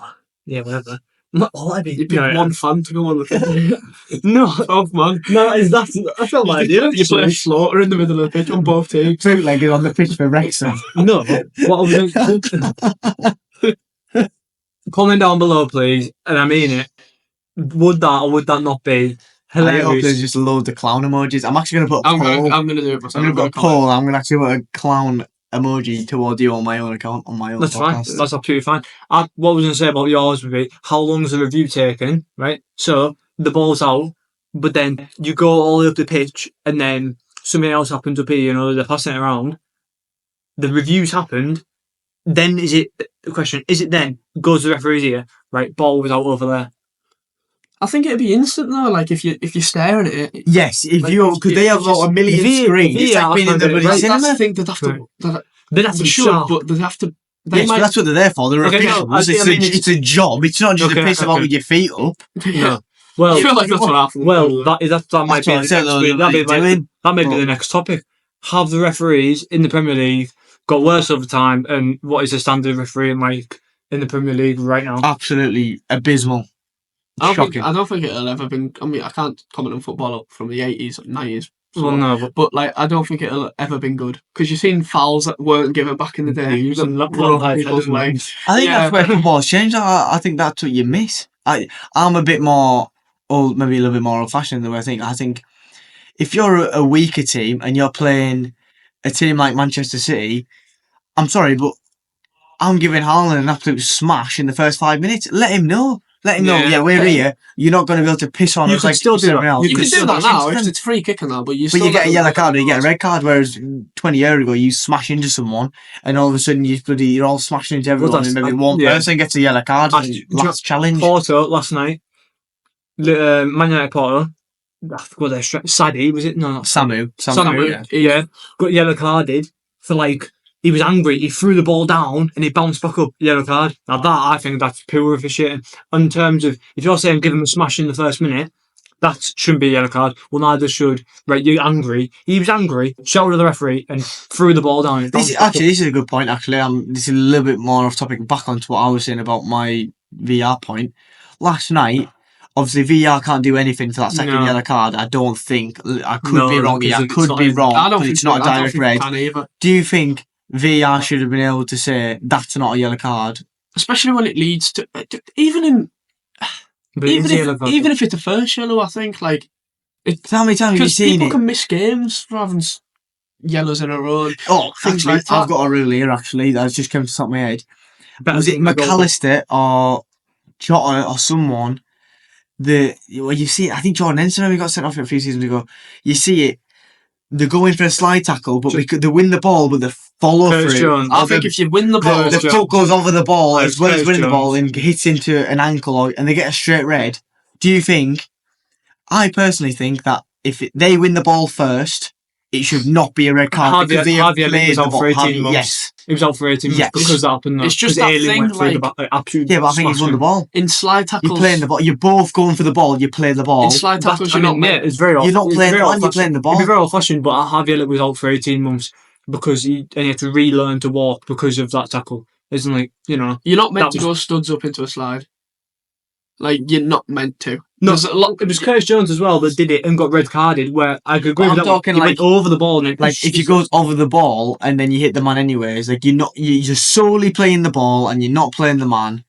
Yeah, whatever. You pick one fan to go on the field. No. 12 man. No, that's not my idea. You play a slaughter in the middle of the pitch on both teams. Bootleggers on the pitch for Wrexham. No. What I was comment down below, please, and I mean it. Would that or would that not be hilarious? I hope there's just loads of clown emojis. I'm actually going to put a poll. I'm going to do it myself. I'm going to put a poll. I'm going to actually put a clown emoji towards you on my own account, on my own That's podcast. fine. That's absolutely fine. What I was going to say about yours would be, how long is the review taking, right? So, the ball's out, but then you go all the way up the pitch, and then something else happens up here, they're passing it around. The review's happened, then the question, is it then, goes to the referee's ear, right, ball was out over there. I think it'd be instant though, like if you're staring at it. Yes, because they have a million screens. It's like being in the bloody cinema. I think they'd have to. They'd have to show, but they'd have to. Yes, but that's what they're there for. They're officials. It's a job. It's not just a piss about with your feet up. No. Well, I feel like that's what happened. Well, that might be the next topic. Have the referees in the Premier League got worse over time, and what is the standard of refereeing like in the Premier League right now? Absolutely abysmal. Shocking. I don't think it'll ever been. I mean, I can't comment on football from the 80s, 90s. Well, no, but like, I don't think it'll ever been good because you've seen fouls that weren't given back in the day. I think that's where football's changed. I think that's what you miss. I'm a bit more, or maybe a little bit more old-fashioned than I think. I think if you're a weaker team and you're playing a team like Manchester City, I'm sorry, but I'm giving Haaland an absolute smash in the first 5 minutes. Let him know. We're here. You're not going to be able to piss on us like still do that. You can do that now. It's free kick and that, but you get a yellow card or you get a red card. Whereas 20 years ago, you smash into someone, and all of a sudden you're all smashing into everyone, and maybe one person gets a yellow card. Last challenge. Porto last night. Man United Porto. I forgot their Sadie, was it? No, not Samu. Yeah, got yellow carded for like. He was angry, he threw the ball down and he bounced back up, yellow card. Now I think that's pure officiating. In terms of, if you're saying give him a smash in the first minute, that shouldn't be a yellow card. Well, neither should. Right, you're angry. He was angry, shouted at the referee and threw the ball down. This is a good point, actually. This is a little bit more off topic, back onto what I was saying about my VR point. Last night, obviously VR can't do anything for that second yellow card. I don't think. I could be wrong here. I could be wrong, but it's not a direct red. Do you think VAR should have been able to say that's not a yellow card, especially when it leads to even if it's a first yellow? I think like how many times have you seen people can miss games for having yellows in a row. Things like that. I've got a rule here actually that just came to the top of my head. Was it McAllister or Jota or someone? You see, I think Jordan Henson maybe got sent off a few seasons ago. You see it. They're going for a slide tackle, but they win the ball, but follow Curtis through. Jones. I think if you win the ball, The foot goes over the ball as well as Curtis winning the ball Jones. and hits into an ankle, and they get a straight red. Do you think? I personally think that if they win the ball first, it should not be a red card because they have Javier played was the out ball. for 18 months. Yes. He was out for 18 months Yes. because that happened. It's just because that Ailing thing, went through like- absolutely Yeah, but I think he's won the ball. in slide tackles, You're playing the ball. You're both going for the ball. You play the ball. in slide tackles, you're not meant. it's very You're not it's playing very the man, you're old-fashioned. playing the ball. It'd be very old-fashioned, but Javier was out for 18 months because he had to relearn to walk because of that tackle. Isn't like, you know. You're not meant That to was- go studs up into a slide. Like, you're not meant to. No, There's a lot. it was Curtis Jones as well that did it and got red carded. Where I could agree But with I'm that. talking He like- went over the ball and it, Like if you go over the ball and then you hit the man anyways, like you're just solely playing the ball and you're not playing the man.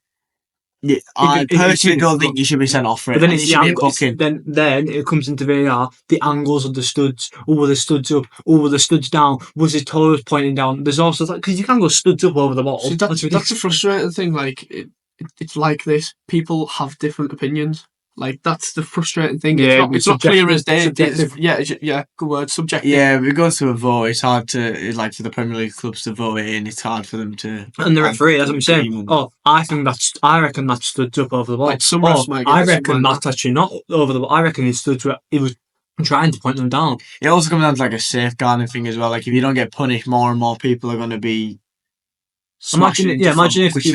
I personally don't think you should be sent off for it. But then I it's think the you should be a angles. booking. Then it comes into VAR. The angles of the studs. Oh, were the studs up? Oh, were the studs down? Was his toes pointing down? There's also because you can go studs up over the ball. See, that's the frustrating thing. Like, it's like this. People have different opinions. Like, that's the frustrating thing. Yeah, It's not clear as day. subjective. Yeah, good word, subjective. Yeah, if it goes to a vote, it's hard to for the Premier League clubs to vote it in. It's hard for them to. And the referee, that's what I'm saying. agreement. Oh, I reckon that studs up over the ball. Like, some refs might get I it, some reckon might that's actually not over the ball. I reckon he stood. He was trying to point them down. It also comes down to like a safeguarding thing as well. Like if you don't get punished, more and more people are going to be. Imagine if which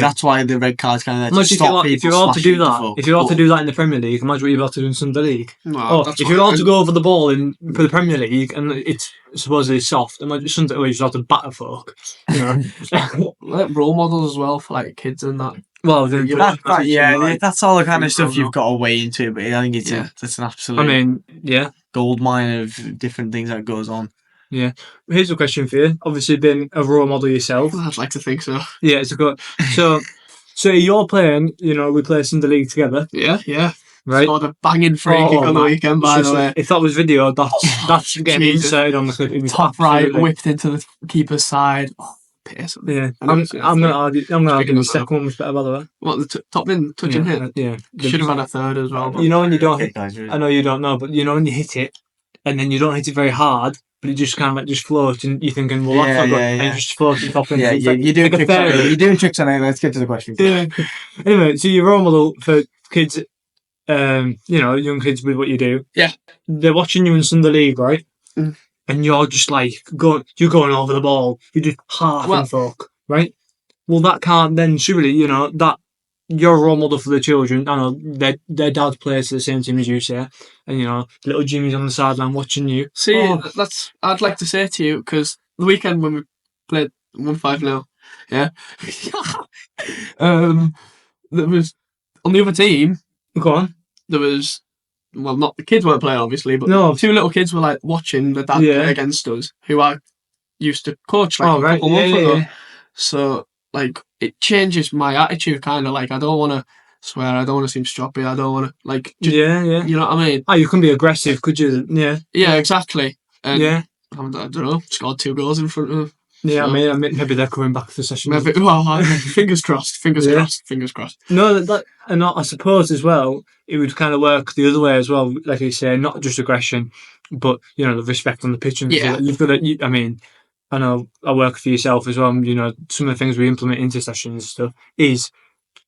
that's why the red cards kind of Imagine stop if people. you're allowed to do smashing that. into If you're allowed to folk. do that in the Premier League, imagine what you're about to do in Sunday League. No, If you're allowed to go over the ball for the Premier League and it's supposedly soft, imagine Sunday where you're allowed to batter folk. You know. like role models as well for like kids and that. Well, then, That's all the kind of stuff you've got to weigh into. But I think it's an absolute. I mean, yeah. Gold mine of different things that goes on. Yeah. Here's a question for you. Obviously, been a role model yourself. I'd like to think so. Yeah, it's a good. So you're playing. You know, we play Sunday League together, Yeah. right? Scored a banging free kick on the weekend, by the way. If that was video, that's getting Jesus. inserted on the clip. It was Top right, absolutely- whipped into the keeper's side. Oh, piss. Yeah, I know I'm it's- gonna argue. I'm gonna argue the myself. second one was better, by the way. What, the top in touching hit? Yeah. Should have had a third as well. But You know when you don't hit. Guys, I know you don't know, but you know when you hit it, and then you don't hit it very hard, but it just kind of like just floats, and you're thinking, well, that's not good, and it just floats and top in. Yeah, It's like- you're doing like a tricks on fairy. it. You're doing tricks on it. Let's get to the question. Yeah. Anyway, so you're role model for kids, young kids with what you do. Yeah. They're watching you in Sunday League, right? Mm. And you're just like you're going over the ball. You're just half folk, right? Well, that can't then surely, that you're a role model for the children. I know their dad plays for the same team as you, say, and little Jimmy's on the sideline watching you. see, that's I'd like to say to you, because the weekend when we played 1-5-0, yeah, there was on the other team. Go on. There was, well, not the kids weren't playing obviously, but No. two little kids were like watching the dad play against us, who I used to coach like a couple months ago. So like it changes my attitude, kind of like I don't want to swear, I don't want to seem stroppy, I don't want to like just, you know what I mean? Oh, you can be aggressive, could you? Yeah, exactly. And Yeah. I don't know, scored 2 goals in front of. Yeah, So- I mean, maybe they're coming back to the session. Maybe, well, fingers crossed. Fingers crossed. No, and I suppose as well, it would kind of work the other way as well. Like you say, not just aggression, but the respect on the pitch. And Yeah. you've got to. I mean, I know I work for yourself as well. Some of the things we implement into sessions and stuff is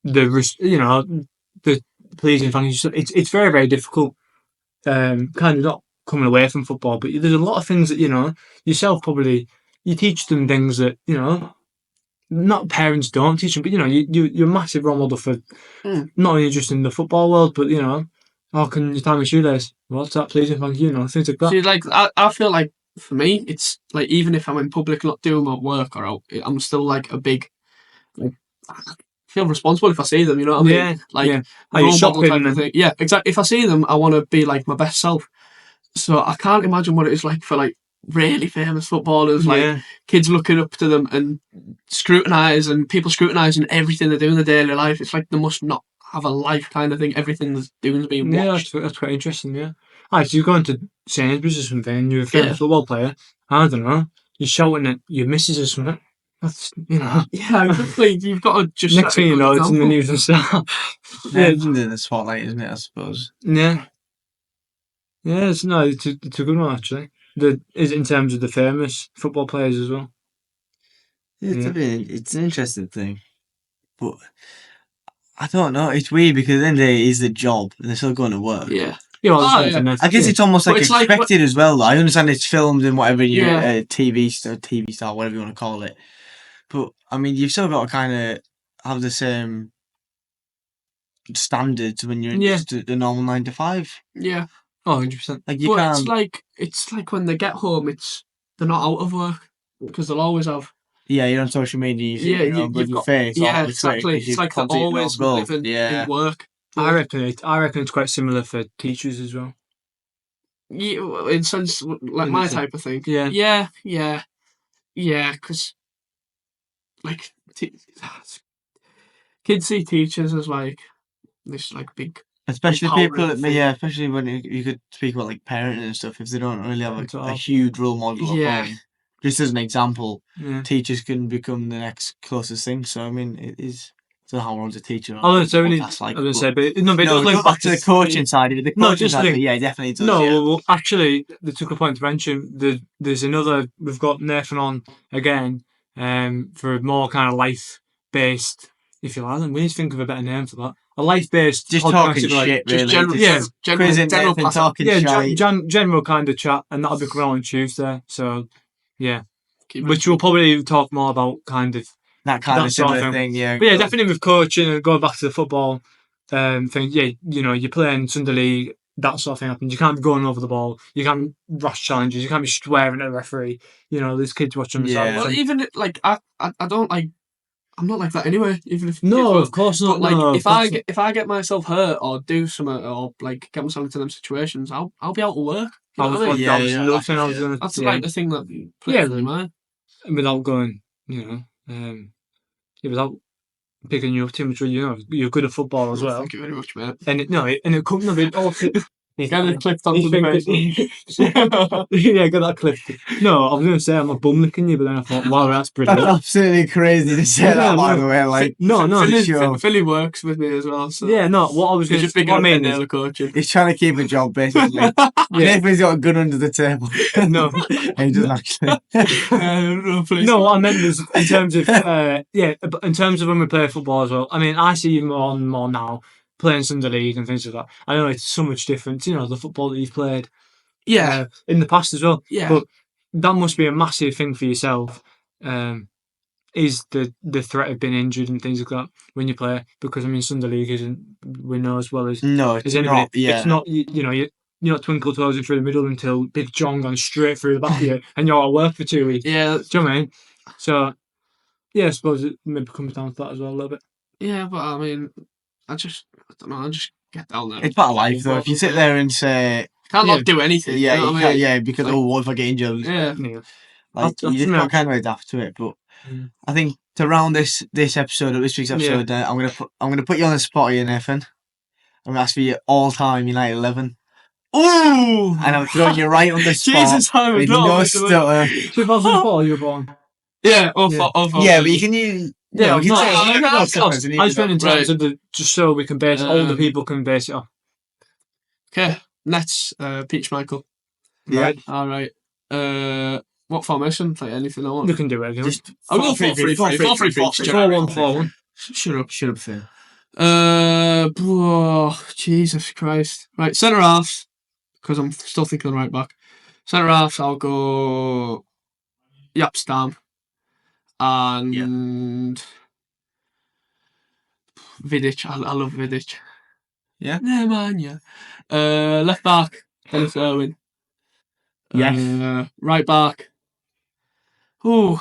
the pleasing fans. It's very, very difficult. Kind of not coming away from football, but there's a lot of things that yourself probably. You teach them things that not parents don't teach them, but you're a massive role model for not only just in the football world, but how can you tie my shoelace? What's that pleasing? Thank you, things like that. See, like I feel like for me, it's like even if I'm in public not doing my work or out, I'm still like a big. Like, I feel responsible if I see them. You know what I mean? Yeah, like yeah. role model shopping type of thing. Yeah, exactly. If I see them, I want to be like my best self. So I can't imagine what it is like for like really famous footballers, like kids looking up to them and people scrutinising everything they do in their daily life. It's like they must not have a life kind of thing. Everything they're doing is being watched. Yeah, that's quite interesting, yeah. So you're going to Sainsbury's or something and you're a famous football player, I don't know, you're shouting at your missus or something. That's, Yeah, exactly. You've got to just... Next thing you know, it's in the news and stuff. It's in the spotlight, isn't it, I suppose? Yeah. Yeah, it's a good one, actually. Is it in terms of the famous football players as well? It's an interesting thing, but I don't know. It's weird because at the end of the day, it's the job, and they're still going to work. Yeah. I guess it's almost like expected as well. Though. I understand it's filmed and whatever. You're a TV star, whatever you want to call it. But I mean, you've still got to kind of have the same standards when you're in just the normal 9 to 5. Yeah. Oh, 100%. Like you can't. It's like when they get home, they're not out of work because they'll always have. Yeah, you're on social media. You've got face. Yeah, exactly. It's like they're always living in work. I reckon it's quite similar for teachers as well. Yeah, in sense like my type of thing. Yeah. Yeah. Because like kids see teachers as like this like big. Especially people, especially when you could speak about like parenting and stuff. If they don't really have a huge role model at home, just as an example, teachers can become the next closest thing. So I mean, it is. I don't know how one's a teacher. I was going to say, but it does back to the coaching side. The coaching side, it definitely does. No, well, actually, they took a point to mention. There's another. We've got Nathan on again, for a more kind of life-based. If you like, we need to think of a better name for that. A life-based, just talking shit, really. General talking shit. General kind of chat, and that'll be coming on Tuesday. So, yeah, which we'll probably talk more about, kind of that kind of similar thing. Yeah, but yeah, definitely with coaching and going back to the football thing. Yeah, you're playing Sunday League, that sort of thing happens. You can't be going over the ball. You can't rush challenges. You can't be swearing at the referee. There's kids watching the side. Well, even like I don't like. I'm not like that anyway. Even if of course not. But like if I get myself hurt or do something or like get myself into them situations, I'll be out of work. That's like the thing that plays in mind. Without going, without picking you up too much, you're good at football as well. Thank you very much, mate. And it comes of it. You got it clipped onto the face. Yeah, got that clipped. No, I was going to say I'm not bum licking you, but then I thought, wow, that's brilliant. That's absolutely crazy to say that, by the way. Like, Philly works with me as well. So. Yeah, no, what I was going to say, Naylor coaching. He's trying to keep a job, basically. Nathan's got a gun under the table. No. He doesn't actually. No, what I meant was in terms of, in terms of when we play football as well. I mean, I see you more and more now, playing Sunday League and things like that. I know it's so much different, the football that you've played in the past as well. Yeah. But that must be a massive thing for yourself, is the threat of being injured and things like that when you play. Because, I mean, Sunday League isn't, we know as well as anybody. Not, yeah. It's not, you're not twinkle toes in through the middle until Big John gone straight through the back of you and you're at work for 2 weeks. Yeah. Do you know what I mean? So, yeah, I suppose it maybe comes down to that as well a little bit. Yeah, but I mean... I just get down there. It's part of life, though. If you sit there and say... Can't not do anything. Yeah, you can't, because, what if I get injured? Yeah. Like, you just got kind of adapt to it. But I think to round this episode, or this week's episode, I'm gonna put you on the spot here, Nathan. I'm going to ask for your all-time United 11. Ooh! And I'm throwing you right on the spot. Jesus, I was no stutter. 2004 you were born? Yeah, yeah, but you can use... Yeah, we can I just went in terms of just so we can base all the people can base it off. Okay, let's Peach Michael. Yeah. Right. All right. What formation? Like anything I want. You can do it. Just I'll go 4-3-3. 4-1-4-1. Shut up, Phil. Jesus Christ. Right, centre halves, because I'm still thinking of the right back. Centre halves, I'll go Yapstam. And Vidic, I love Vidic. Yeah? Yeah, man, yeah. Left back, Dennis Irwin. Yes. Right back. Ooh.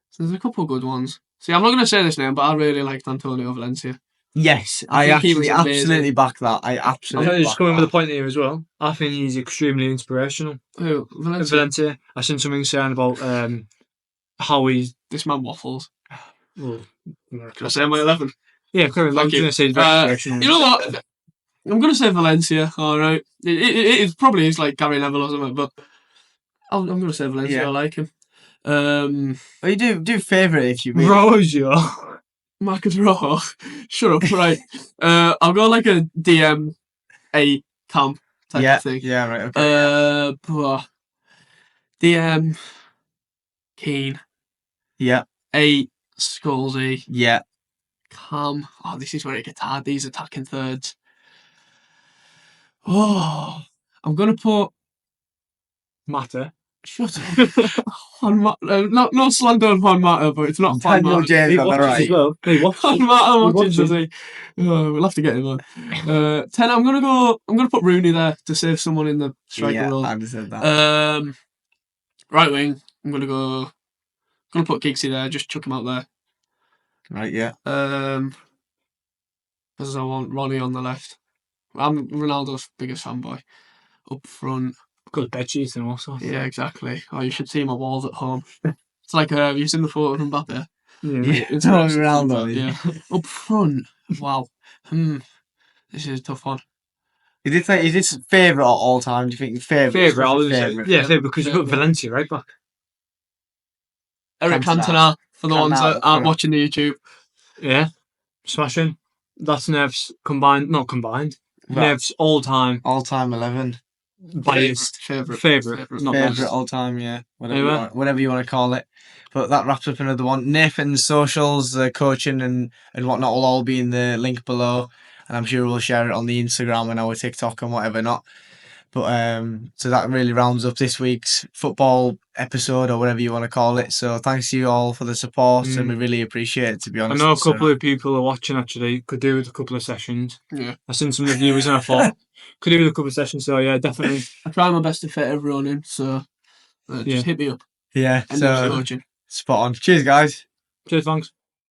So there's a couple of good ones. See, I'm not going to say this name, but I really liked Antonio Valencia. Yes, I actually absolutely back that. I'm just coming with a point here as well. I think he's extremely inspirational. Who? Valencia. I seen something saying about how he's... This man waffles. Well, can I say my 11? Yeah, clearly. I'm going to say he's very inspirational. You know what? I'm going to say Valencia, alright. It probably is like Gary Neville or something, but I'm going to say Valencia. I like him. Well, you do favourite if you mean. Rojo. Marcus Rojo. Shut up, right. I'll go like a DM8 camp type of thing. Yeah, right, okay. DM Keane. Yeah. 8, Scholesy. Yeah. Cam. Oh, this is where it gets hard. These attacking thirds. Oh, I'm gonna put. Matter. Shut up. Juan Mata. No slander on Juan Mata, but it's not Juan Daniel Mata. James He on the watches right. as well. He watches. Juan Mata He watches, does watches. he? Oh, we'll have to get him on. 10. I'm gonna put Rooney there to save someone in the striker role. I understand that. Right wing. I'm gonna put Giggsy there. Just chuck him out there. Right, yeah. As I want Ronnie on the left. I'm Ronaldo's biggest fanboy. Up front. Good bed sheets and all sorts. Yeah, exactly. Oh, you should see my walls at home. It's like have you seen the photo of Mbappe? Yeah. It's Ronaldo. yeah. Up front. Wow. This is a tough one. Is this favourite or all time? Do you think favourite? Favourite, I would say. Favourite. Yeah, favourite because you've got Favourite. Valencia right back. Eric Cantona for the ones that aren't watching the YouTube. Yeah. Smashing. That's Nev's combined. Not combined. Right. Nev's all-time All-time 11. biased favourite. Not best. Favourite all-time, yeah. Anyway. Whatever you want to call it. But that wraps up another one. Nathan's socials, coaching and whatnot will all be in the link below. And I'm sure we'll share it on the Instagram and our TikTok and whatever not. But so that really rounds up this week's football episode or whatever you want to call it. So thanks to you all for the support and we really appreciate it, to be I honest. know a couple of people are watching actually. Could do with a couple of sessions. Yeah. I've seen some of the viewers and I thought could do with a couple of sessions. So yeah, definitely. I try my best to fit everyone in. So just hit me up. Yeah. And So coaching. spot on. Cheers, guys. Cheers, thanks.